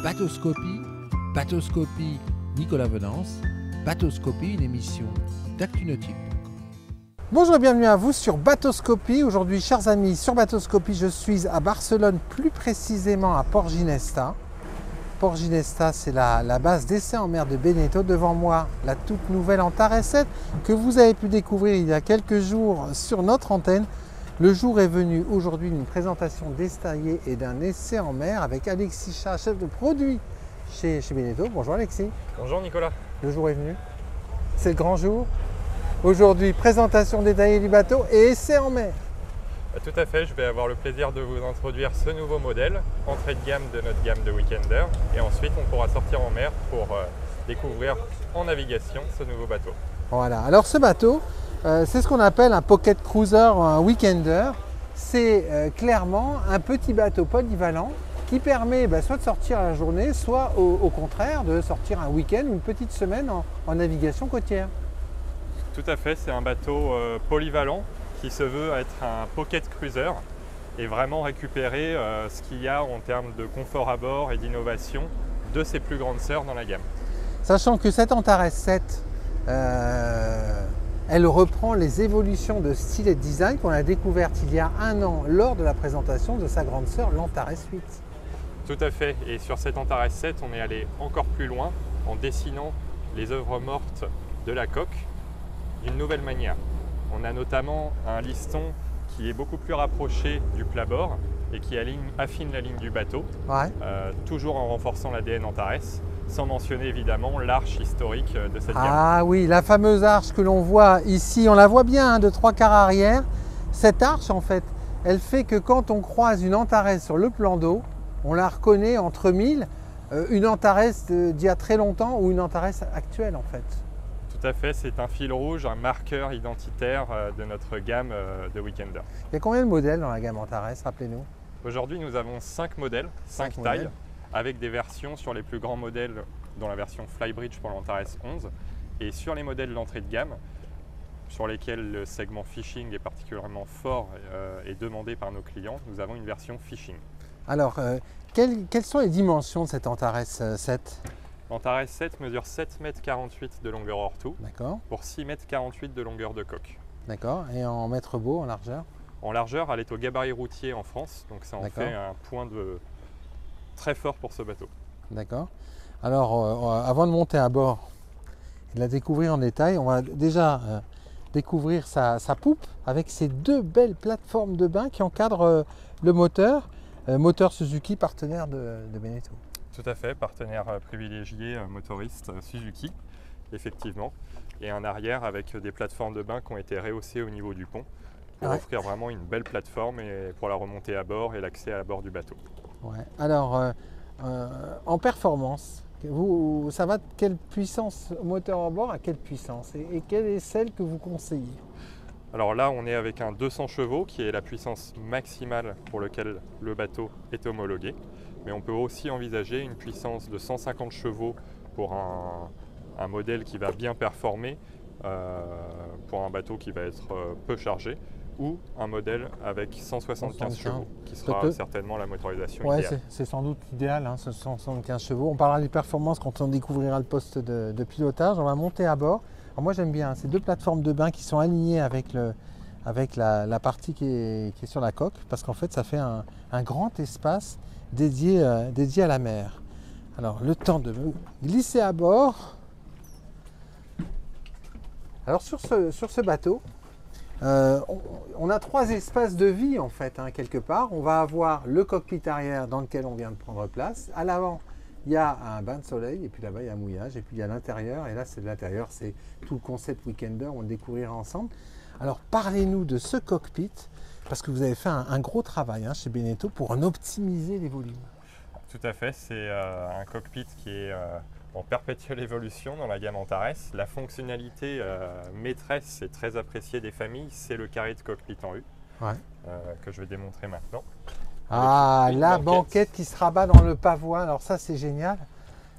Bateauscopie, Bateauscopie Nicolas Venance, Bateauscopie, une émission d'Actu-Nautique. Bonjour et bienvenue à vous sur Bateauscopie. Aujourd'hui, chers amis, sur Bateauscopie, je suis à Barcelone, plus précisément à Port Ginesta. Port Ginesta, c'est la base d'essai en mer de Beneteau. Devant moi, la toute nouvelle Antares 7 que vous avez pu découvrir il y a quelques jours sur notre antenne. Le jour est venu aujourd'hui d'une présentation d'Estaillé et d'un essai en mer avec Alexis Chat, chef de produit chez Beneteau. Bonjour Alexis. Bonjour Nicolas. Le jour est venu. C'est le grand jour. Aujourd'hui, présentation détaillée du bateau et essai en mer. Tout à fait, je vais avoir le plaisir de vous introduire ce nouveau modèle, entrée de gamme de notre gamme de Weekender. Et ensuite, on pourra sortir en mer pour découvrir en navigation ce nouveau bateau. Voilà, alors ce bateau, c'est ce qu'on appelle un pocket cruiser, un Weekender. C'est clairement un petit bateau polyvalent qui permet soit de sortir la journée, soit au contraire de sortir un week-end ou une petite semaine en navigation côtière. Tout à fait, c'est un bateau polyvalent qui se veut être un pocket cruiser et vraiment récupérer ce qu'il y a en termes de confort à bord et d'innovation de ses plus grandes sœurs dans la gamme. Sachant que cette Antares 7, elle reprend les évolutions de style et de design qu'on a découvertes il y a un an lors de la présentation de sa grande sœur, l'Antares 8. Tout à fait, et sur cette Antares 7, on est allé encore plus loin en dessinant les œuvres mortes de la coque d'une nouvelle manière. On a notamment un liston qui est beaucoup plus rapproché du plat-bord et qui affine la ligne du bateau, toujours en renforçant l'ADN Antares, sans mentionner évidemment l'arche historique de cette gamme. Ah oui, la fameuse arche que l'on voit ici, on la voit bien de 3/4 arrière. Cette arche, en fait, elle fait que quand on croise une Antares sur le plan d'eau, on la reconnaît entre mille, une Antares d'il y a très longtemps ou une Antares actuelle en fait. Tout à fait, c'est un fil rouge, un marqueur identitaire de notre gamme de Weekender. Il y a combien de modèles dans la gamme Antares, rappelez-nous? Aujourd'hui, nous avons 5 modèles, 5 tailles, avec des versions sur les plus grands modèles, dont la version Flybridge pour l'Antares 11, et sur les modèles d'entrée de gamme, sur lesquels le segment fishing est particulièrement fort et demandé par nos clients, nous avons une version fishing. Alors, quelles sont les dimensions de cette Antares 7? L'Antares 7 mesure 7,48 m de longueur hors tout pour 6,48 m de longueur de coque. D'accord. Et en mètres beaux, en largeur? En largeur, elle est au gabarit routier en France, donc ça en fait un point de très fort pour ce bateau. D'accord. Alors, avant de monter à bord et de la découvrir en détail, on va déjà découvrir sa poupe avec ces deux belles plateformes de bain qui encadrent le moteur. Moteur Suzuki, partenaire de Beneteau. Tout à fait, partenaire privilégié motoriste Suzuki, effectivement. Et un arrière avec des plateformes de bain qui ont été rehaussées au niveau du pont pour offrir vraiment une belle plateforme et pour la remontée à bord et l'accès à bord du bateau. Ouais. Alors, en performance, ça va de quelle puissance moteur à bord à quelle puissance et quelle est celle que vous conseillez? Alors là, on est avec un 200 chevaux qui est la puissance maximale pour laquelle le bateau est homologué. Mais on peut aussi envisager une puissance de 150 chevaux pour un modèle qui va bien performer, pour un bateau qui va être peu chargé, ou un modèle avec 175 chevaux, qui sera certainement la motorisation idéale. C'est sans doute idéal, ce 175 chevaux. On parlera des performances quand on découvrira le poste de pilotage. On va monter à bord. Alors moi j'aime bien ces deux plateformes de bain qui sont alignées avec la partie qui est sur la coque, parce qu'en fait ça fait un grand espace dédié à la mer. Alors le temps de me glisser à bord. Alors sur ce bateau, on a 3 espaces de vie en fait, quelque part. On va avoir le cockpit arrière dans lequel on vient de prendre place. À l'avant, il y a un bain de soleil, et puis là-bas, il y a un mouillage, et puis il y a l'intérieur, et là, c'est de l'intérieur, c'est tout le concept Weekender, on le découvrira ensemble. Alors, parlez-nous de ce cockpit, parce que vous avez fait un gros travail chez Beneteau pour en optimiser les volumes. Tout à fait, c'est un cockpit qui est en perpétuelle évolution dans la gamme Antares. La fonctionnalité maîtresse et très appréciée des familles, c'est le carré de cockpit en U, que je vais démontrer maintenant. Ah, la banquette qui se rabat dans le pavois, alors ça c'est génial,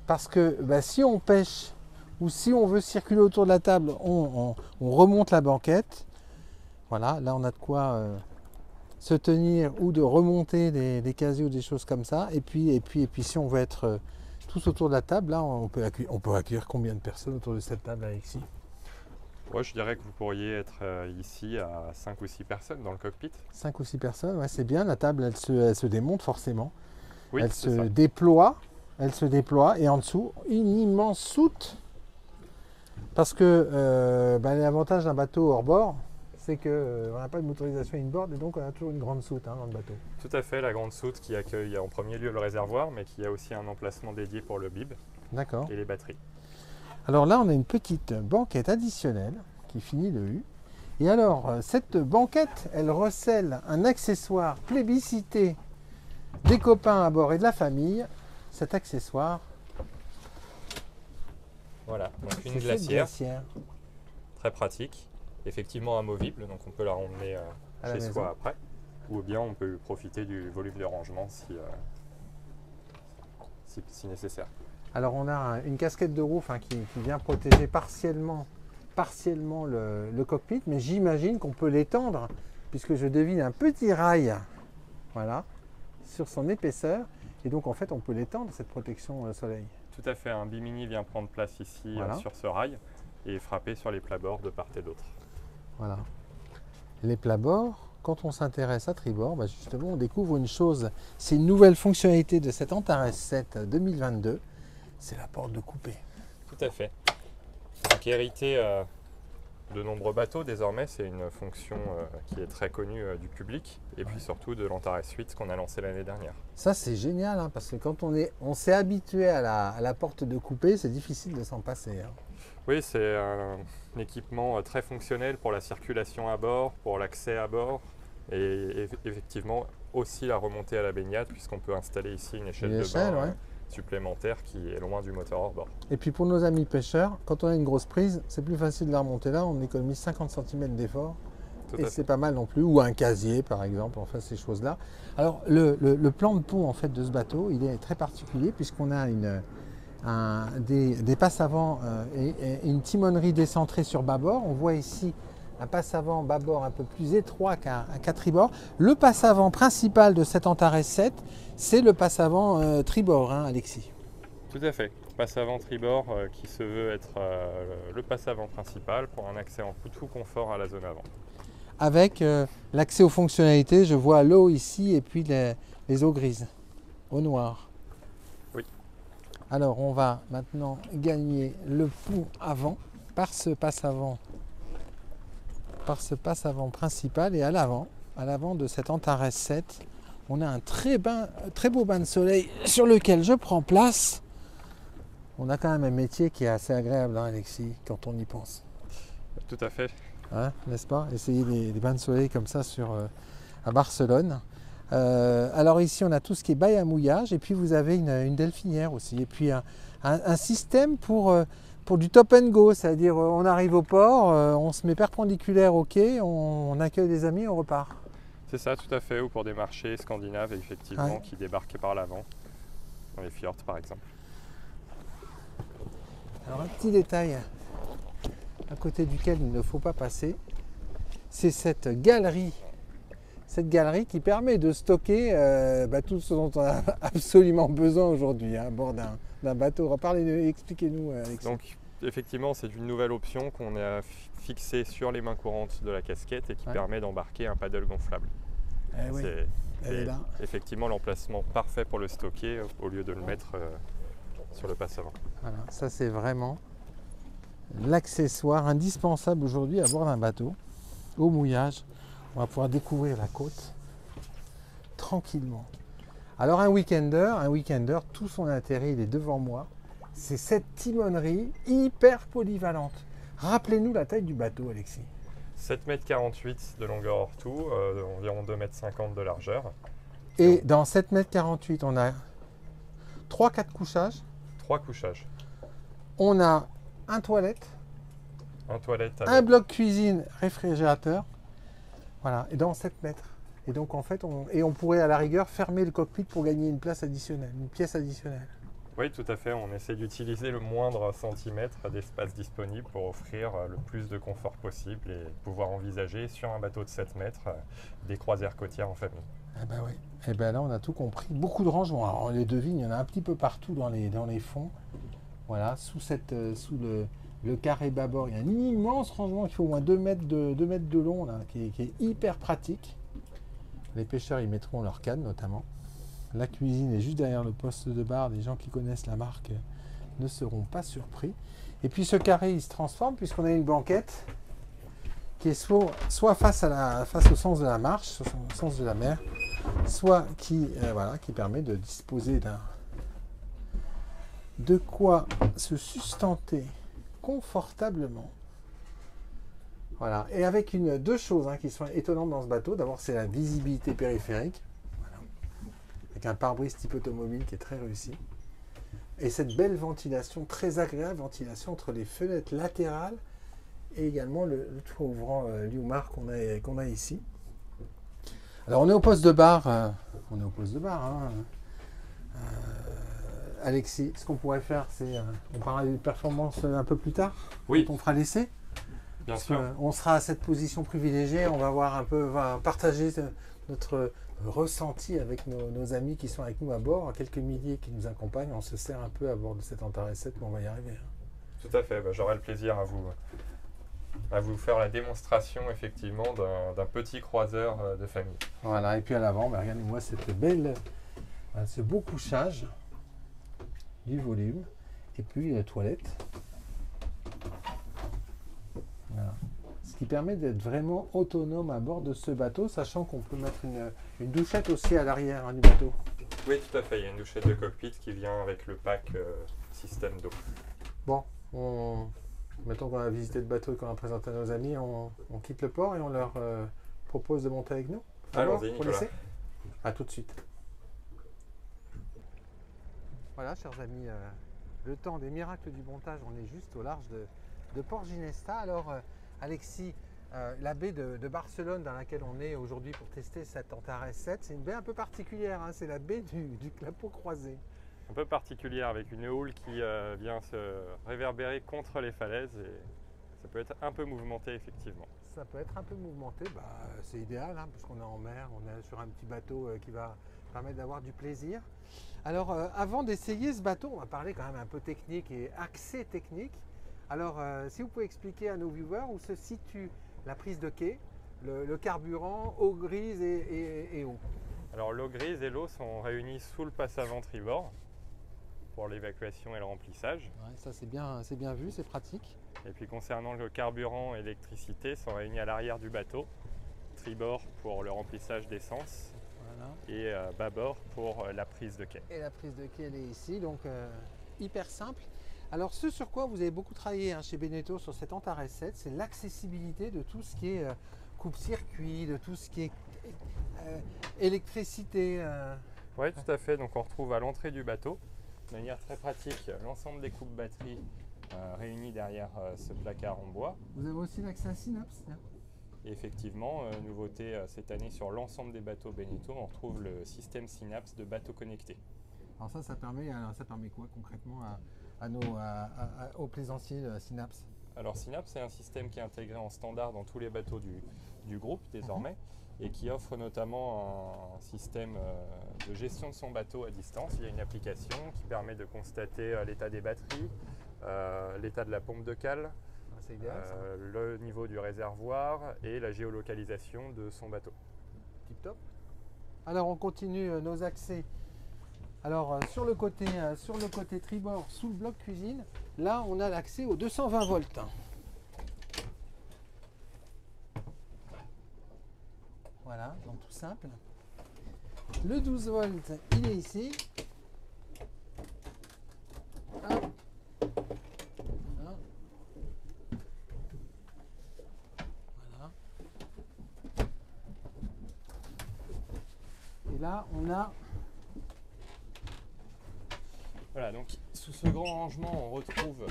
parce que si on pêche ou si on veut circuler autour de la table, on remonte la banquette. Voilà, là on a de quoi se tenir ou de remonter des casiers ou des choses comme ça. Et puis si on veut être tous autour de la table, là, on peut accueillir combien de personnes autour de cette table, Alexis? Ouais, je dirais que vous pourriez être ici à 5 ou 6 personnes dans le cockpit. 5 ou 6 personnes, ouais, c'est bien. La table, elle se démonte forcément. Oui, Elle c'est se ça. déploie. Elle se déploie. Et en dessous, une immense soute. Parce que l'avantage d'un bateau hors bord, c'est qu'on n'a pas de motorisation inboard et donc on a toujours une grande soute dans le bateau. Tout à fait, la grande soute qui accueille en premier lieu le réservoir, mais qui a aussi un emplacement dédié pour le bib D'accord. et les batteries. Alors là, on a une petite banquette additionnelle qui finit le U. Et alors, cette banquette, elle recèle un accessoire plébiscité des copains à bord et de la famille. Cet accessoire, Voilà, donc une c'est cette glacière, très pratique, effectivement amovible, donc on peut la ramener À la chez maison. soi après. Ou bien on peut profiter du volume de rangement si nécessaire. Alors on a une casquette de roue qui vient protéger partiellement le cockpit, mais j'imagine qu'on peut l'étendre, puisque je devine un petit rail, voilà, sur son épaisseur, et donc en fait on peut l'étendre, cette protection soleil. Tout à fait, un bimini vient prendre place ici Voilà. sur ce rail et frapper sur les plabords de part et d'autre. Voilà. Les plabords, quand on s'intéresse à tribord, justement on découvre une chose, c'est une nouvelle fonctionnalité de cette Antares 7 2022, c'est la porte de coupée. Tout à fait. Donc hérité de nombreux bateaux désormais, c'est une fonction qui est très connue du public et puis surtout de l'Antares 8 qu'on a lancé l'année dernière. Ça c'est génial, parce que quand on s'est habitué à la porte de coupée, c'est difficile de s'en passer. Oui, c'est un équipement très fonctionnel pour la circulation à bord, pour l'accès à bord et effectivement aussi la remontée à la baignade puisqu'on peut installer ici une échelle de bain ouais. supplémentaire qui est loin du moteur hors bord. Et puis pour nos amis pêcheurs, quand on a une grosse prise, c'est plus facile de la remonter là, on économise 50 cm d'effort. Tout Et à c'est fait. pas mal non plus, ou un casier par exemple, enfin ces choses-là. Alors le plan de pont en fait de ce bateau, il est très particulier puisqu'on a des passes avant et une timonerie décentrée sur bâbord. On voit ici un passe avant bâbord un peu plus étroit qu'à tribord. Le passe avant principal de cette Antares 7, c'est le passe avant tribord, Alexis. Tout à fait. Passe avant tribord qui se veut être le passe avant principal pour un accès en tout confort à la zone avant. Avec l'accès aux fonctionnalités, je vois l'eau ici et puis les eaux grises, eau noire. Oui. Alors on va maintenant gagner le pont avant par ce passe avant principal et à l'avant de cette Antares 7, on a un très beau bain de soleil sur lequel je prends place. On a quand même un métier qui est assez agréable, Alexis, quand on y pense. Tout à fait. N'est-ce pas? Essayer des bains de soleil comme ça à Barcelone. Alors ici, on a tout ce qui est bail à mouillage et puis vous avez une delphinière aussi. Et puis un système pour du top and go, c'est-à-dire on arrive au port, on se met perpendiculaire au quai, on accueille des amis, on repart. C'est ça, tout à fait. Ou pour des marchés scandinaves, effectivement, qui débarquaient par l'avant, dans les fjords par exemple. Alors un petit détail à côté duquel il ne faut pas passer, c'est cette galerie qui permet de stocker tout ce dont on a absolument besoin aujourd'hui à bord d'un bateau. Expliquez-nous, Alexis. Donc effectivement, c'est une nouvelle option qu'on a fixée sur les mains courantes de la casquette et qui permet d'embarquer un paddle gonflable. Oui, elle est là. Effectivement l'emplacement parfait pour le stocker au lieu de le mettre sur le passe avant. Voilà, ça c'est vraiment l'accessoire indispensable aujourd'hui à bord d'un bateau. Au mouillage, on va pouvoir découvrir la côte tranquillement. Alors un weekender, tout son intérêt, il est devant moi. C'est cette timonerie hyper polyvalente. Rappelez-nous la taille du bateau, Alexis. 7,48 m de longueur hors tout, environ 2,50 m de largeur. Et dans 7,48 m, on a 3-4 couchages. 3 couchages. On a un toilette. Un bloc cuisine, réfrigérateur. Voilà, et dans 7 mètres. Et donc en fait, on pourrait à la rigueur fermer le cockpit pour gagner une pièce additionnelle. Oui, tout à fait. On essaie d'utiliser le moindre centimètre d'espace disponible pour offrir le plus de confort possible et pouvoir envisager sur un bateau de 7 mètres des croisières côtières en famille. Eh ben oui. Eh ben là, on a tout compris. Beaucoup de rangements. Alors, on les devine, il y en a un petit peu partout dans les fonds. Voilà, sous le carré bâbord, il y a un immense rangement qui fait au moins 2 mètres de long, là, qui est hyper pratique. Les pêcheurs y mettront leur canne notamment. La cuisine est juste derrière le poste de bar. Les gens qui connaissent la marque ne seront pas surpris. Et puis ce carré, il se transforme puisqu'on a une banquette qui est soit face au sens de la marche, au sens de la mer, soit qui permet de disposer de quoi se sustenter confortablement. Voilà. Et avec deux choses qui sont étonnantes dans ce bateau. D'abord, c'est la visibilité périphérique. Voilà. Avec un pare-brise type automobile qui est très réussi. Et cette belle ventilation, très agréable ventilation entre les fenêtres latérales et également le toit ouvrant Liumar qu'on a ici. Alors on est au poste de bar. Alexis, ce qu'on pourrait faire, c'est on parlera des performances un peu plus tard. Oui. Quand on fera l'essai. Bien sûr. On sera à cette position privilégiée. On va partager notre ressenti avec nos amis qui sont avec nous à bord, quelques milliers qui nous accompagnent. On se sert un peu à bord de cette Antares 7, mais on va y arriver. Tout à fait. J'aurai le plaisir à vous faire la démonstration effectivement d'un petit croiseur de famille. Voilà. Et puis à l'avant, regardez-moi ce beau couchage, du volume, et puis la toilette. Voilà. Ce qui permet d'être vraiment autonome à bord de ce bateau, sachant qu'on peut mettre une douchette aussi à l'arrière du bateau. Oui, tout à fait. Il y a une douchette de cockpit qui vient avec le pack système d'eau. Bon, mettons qu'on a visité le bateau et qu'on a présenté à nos amis, on quitte le port et on leur propose de monter avec nous. Allons-y, Nicolas. À tout de suite. Voilà, chers amis, le temps des miracles du montage, on est juste au large de Port Ginesta. Alors, Alexis, la baie de Barcelone dans laquelle on est aujourd'hui pour tester cette Antares 7, c'est une baie un peu particulière, c'est la baie du clapot croisé. Un peu particulière avec une houle qui vient se réverbérer contre les falaises et ça peut être un peu mouvementé effectivement. Ça peut être un peu mouvementé, c'est idéal parce qu'on est en mer, on est sur un petit bateau qui va permettre d'avoir du plaisir. Alors avant d'essayer ce bateau, on va parler quand même un peu technique et accès technique. Alors si vous pouvez expliquer à nos viewers où se situe la prise de quai, le carburant, eau grise et eau. Alors l'eau grise et l'eau sont réunies sous le passe avant tribord pour l'évacuation et le remplissage. Ouais, ça c'est bien vu, c'est pratique. Et puis concernant le carburant et l'électricité, sont réunis à l'arrière du bateau, tribord pour le remplissage d'essence. Voilà. Et bâbord pour la prise de quai. Et la prise de quai elle est ici, donc hyper simple. Alors ce sur quoi vous avez beaucoup travaillé chez Beneteau sur cette Antares 7, c'est l'accessibilité de tout ce qui est coupe-circuit, de tout ce qui est électricité. Oui, tout à fait. Donc on retrouve à l'entrée du bateau, de manière très pratique, l'ensemble des coupes batteries réunies derrière ce placard en bois. Vous avez aussi l'accès à Synapse. Et effectivement, nouveauté cette année sur l'ensemble des bateaux Beneteau, on retrouve le système Synapse de bateaux connectés. Alors ça permet quoi concrètement aux plaisanciers Synapse? Alors Synapse, c'est un système qui est intégré en standard dans tous les bateaux du groupe désormais et qui offre notamment un système de gestion de son bateau à distance. Il y a une application qui permet de constater l'état des batteries, l'état de la pompe de cale, c'est idéal, le niveau du réservoir et la géolocalisation de son bateau. Tip top. Alors on continue nos accès. Alors sur le côté tribord, sous le bloc cuisine, là on a l'accès aux 220 volts. Voilà, donc tout simple. Le 12 volts, il est ici. Hop. Voilà. Et là, on a... Voilà, donc sous ce grand rangement, on retrouve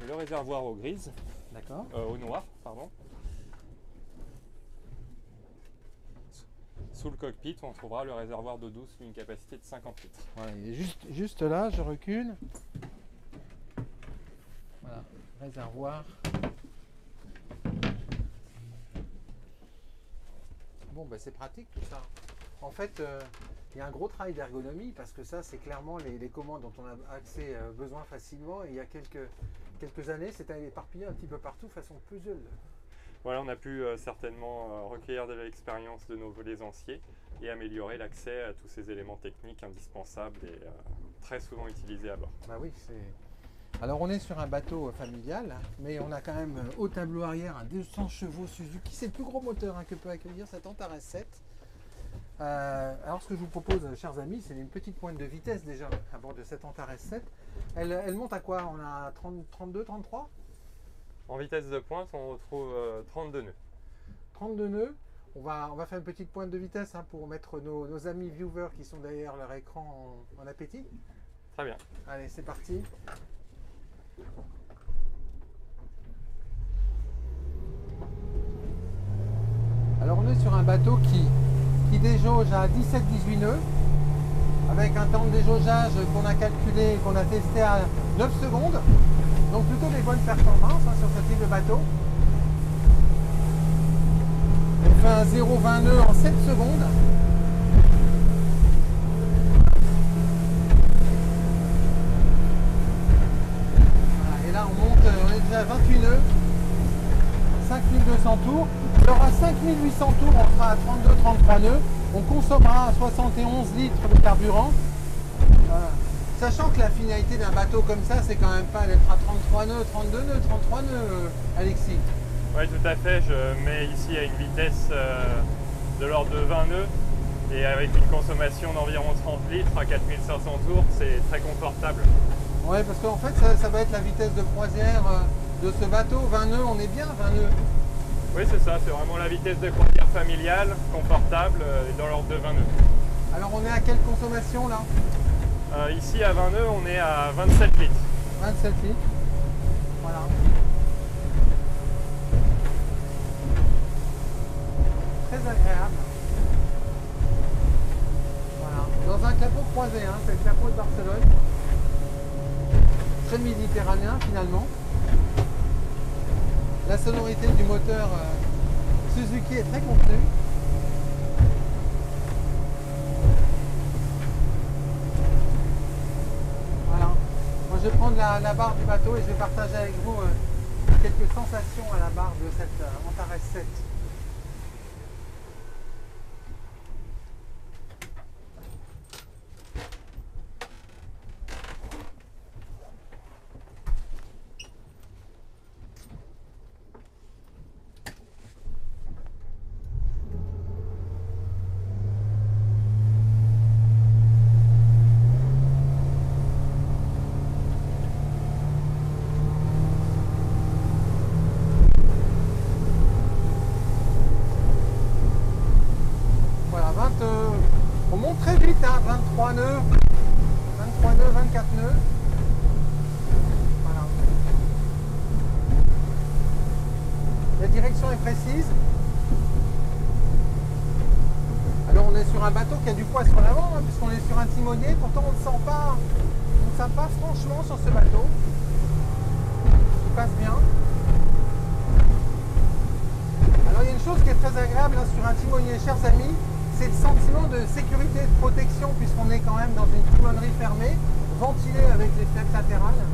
le réservoir eau grise. D'accord. Eau noire, pardon. sous le cockpit, on trouvera le réservoir d'eau douce d'une capacité de 50 litres. Voilà, il est juste là, je recule. Voilà, réservoir. Bon, ben c'est pratique tout ça. En fait, il y a un gros travail d'ergonomie parce que ça, c'est clairement les commandes dont on a accès besoin facilement. Et il y a quelques années, c'était éparpillé un petit peu partout façon puzzle. Voilà, on a pu certainement recueillir de l'expérience de nos volésanciers et améliorer l'accès à tous ces éléments techniques indispensables et très souvent utilisés à bord. Bah oui, c'est... Alors on est sur un bateau familial, mais on a quand même au tableau arrière un 200 chevaux Suzuki. C'est le plus gros moteur que peut accueillir cette Antares 7. Alors ce que je vous propose, chers amis, c'est une petite pointe de vitesse déjà à bord de cette Antares 7. Elle monte à quoi? On a 30, 32, 33? En vitesse de pointe, on retrouve 32 nœuds. 32 nœuds. On va faire une petite pointe de vitesse pour mettre nos amis viewers qui sont derrière leur écran en appétit. Très bien. Allez, c'est parti. Alors on est sur un bateau qui déjauge à 17-18 nœuds avec un temps de déjaugeage qu'on a calculé, qu'on a testé à 9 secondes. Donc plutôt des bonnes performances sur ce type de bateau. On fait un 0,20 nœuds en 7 secondes. Voilà, et là on est déjà à 28 nœuds, 5200 tours. Alors à 5800 tours, on sera à 32-33 nœuds. On consommera 71 litres de carburant. Voilà. Sachant que la finalité d'un bateau comme ça, c'est quand même pas d'être à 33 nœuds, 32 nœuds, 33 nœuds, Alexis. Oui, tout à fait. Je mets ici à une vitesse de l'ordre de 20 nœuds et avec une consommation d'environ 30 litres à 4500 tours, c'est très confortable. Oui, parce qu'en fait, ça va être la vitesse de croisière de ce bateau. 20 nœuds, on est bien, 20 nœuds. Oui, c'est ça. C'est vraiment la vitesse de croisière familiale, confortable, dans l'ordre de 20 nœuds. Alors, on est à quelle consommation là? Ici, à 20 nœuds, on est à 27 litres. 27 litres. Voilà. Très agréable. Voilà. Dans un clapot croisé, c'est le clapot de Barcelone. Très méditerranéen finalement. La sonorité du moteur Suzuki est très contenue. Voilà. Moi je vais prendre la barre du bateau et je vais partager avec vous quelques sensations à la barre de cette Antares 7. On monte très vite, 23 nœuds, 24 nœuds. Voilà. La direction est précise. Alors on est sur un bateau qui a du poids sur l'avant, puisqu'on est sur un timonier, pourtant on ne sent pas franchement sur ce bateau. Il passe bien. Alors il y a une chose qui est très agréable sur un timonier, chers amis, c'est le sentiment de sécurité et de protection, puisqu'on est quand même dans une timonerie fermée, ventilée avec les fenêtres latérales.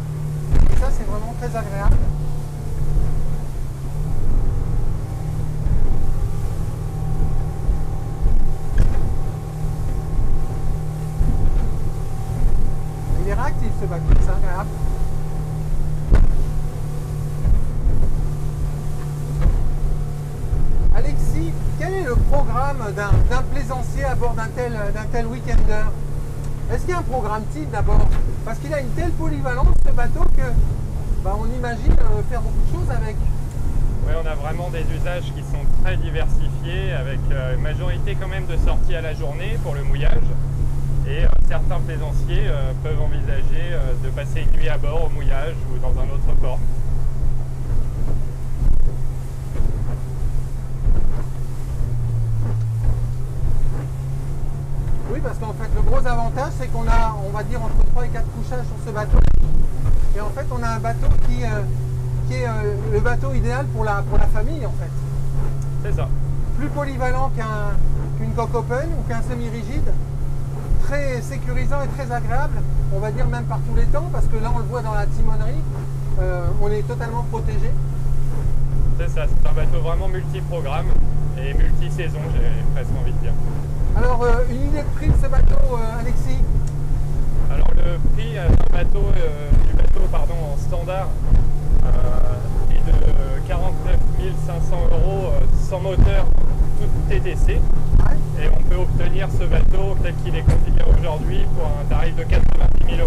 Et ça, c'est vraiment très agréable. Il est réactif ce bateau, c'est agréable. Alexis, quel est le programme d'un plaisancier à bord d'un tel week-ender? Est-ce qu'il y a un programme type d'abord? Parce qu'il a une telle polyvalence ce bateau que on imagine faire beaucoup de choses avec. Oui, on a vraiment des usages qui sont très diversifiés avec une majorité quand même de sorties à la journée pour le mouillage. Et certains plaisanciers peuvent envisager de passer une nuit à bord au mouillage ou dans un autre port. Oui, parce qu'en fait, le gros avantage, c'est qu'on a, on va dire, entre 3 et 4 couchages sur ce bateau. Et en fait, on a un bateau qui est le bateau idéal pour la famille, en fait. C'est ça. Plus polyvalent qu'une coque open ou qu'un semi-rigide. Très sécurisant et très agréable, on va dire même par tous les temps, parce que là, on le voit dans la timonerie, on est totalement protégé. C'est ça, c'est un bateau vraiment multi-programme et multi-saison, j'ai presque envie de dire. Alors, une idée de prix de ce bateau, Alexis? Alors le prix du bateau en standard est de 49 500 € sans moteur, tout TTC. Ouais. Et on peut obtenir ce bateau tel qu'il est configuré aujourd'hui pour un tarif de 90 000 €.